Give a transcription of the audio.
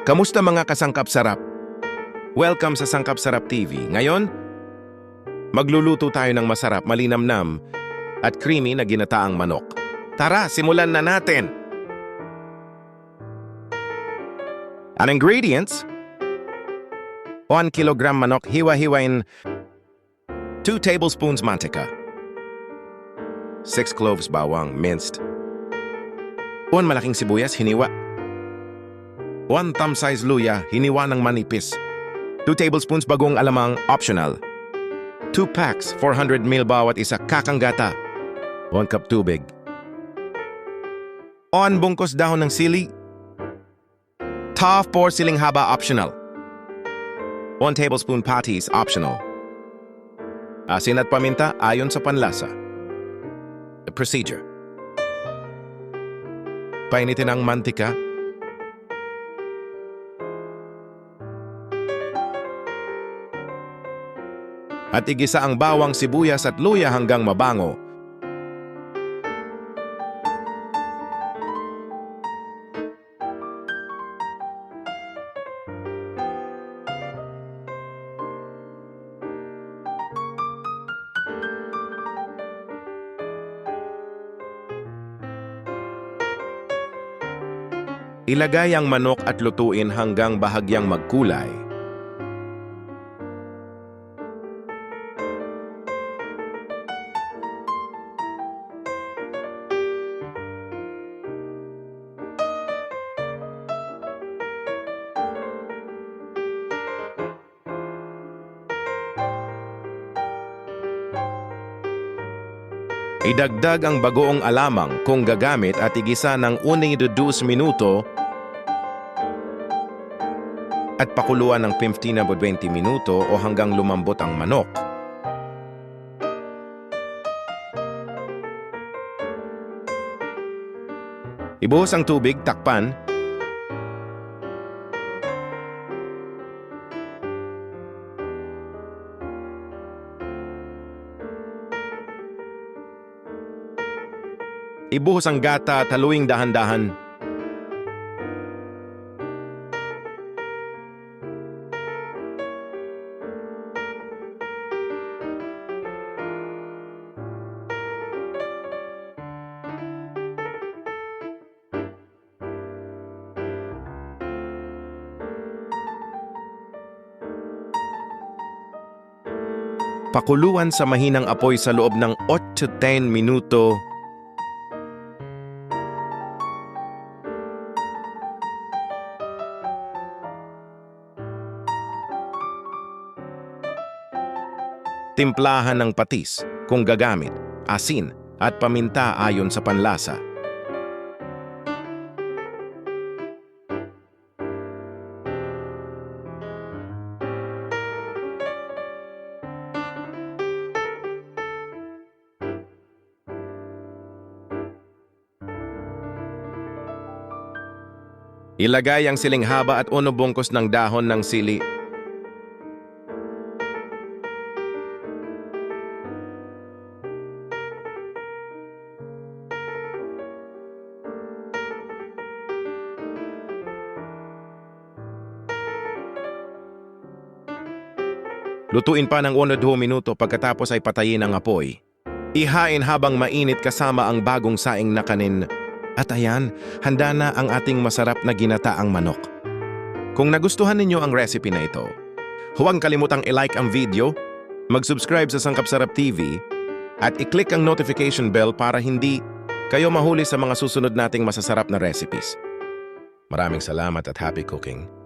Kamusta mga kasangkap sarap? Welcome sa Sangkap Sarap TV. Ngayon, magluluto tayo ng masarap, malinamnam at creamy na ginataang manok. Tara, simulan na natin! Ang ingredients: 1 kilogram manok, hiwa-hiwain 2 tablespoons mantika, 6 cloves bawang, minced, 1 malaking sibuyas, hiniwa, 1 thumb-size luya, hiniwa ng manipis, 2 tablespoons bagong alamang, optional, 2 packs, 400 ml bawat isa, kakanggata, 1 cup tubig, 1 bungkus dahon ng sili, top 4 siling haba, optional, 1 tablespoon patties, optional, asin at paminta ayon sa panlasa. The procedure: painitin ang mantika, at igisa ang bawang, sibuyas at luya hanggang mabango. Ilagay ang manok at lutuin hanggang bahagyang magkulay. Idagdag ang bagoong alamang kung gagamit at igisa ng 1 to 2 minuto at pakuluan ng 15 to 20 minuto o hanggang lumambot ang manok. Ibuhos ang tubig, takpan, ibuhos ang gata at haluing dahan-dahan. Pakuluan sa mahinang apoy sa loob ng 8 to 10 minuto. Timplahan ng patis kung gagamit, asin at paminta ayon sa panlasa. Ilagay ang siling haba at 1 bungkus ng dahon ng sili. Lutuin pa ng 1 to 2 minuto, pagkatapos ay patayin ang apoy. Ihain habang mainit kasama ang bagong saing na kanin. At ayan, handa na ang ating masarap na ginataang manok. Kung nagustuhan ninyo ang recipe na ito, huwag kalimutang i-like ang video, mag-subscribe sa Sangkap Sarap TV, at i-click ang notification bell para hindi kayo mahuli sa mga susunod nating masasarap na recipes. Maraming salamat at happy cooking!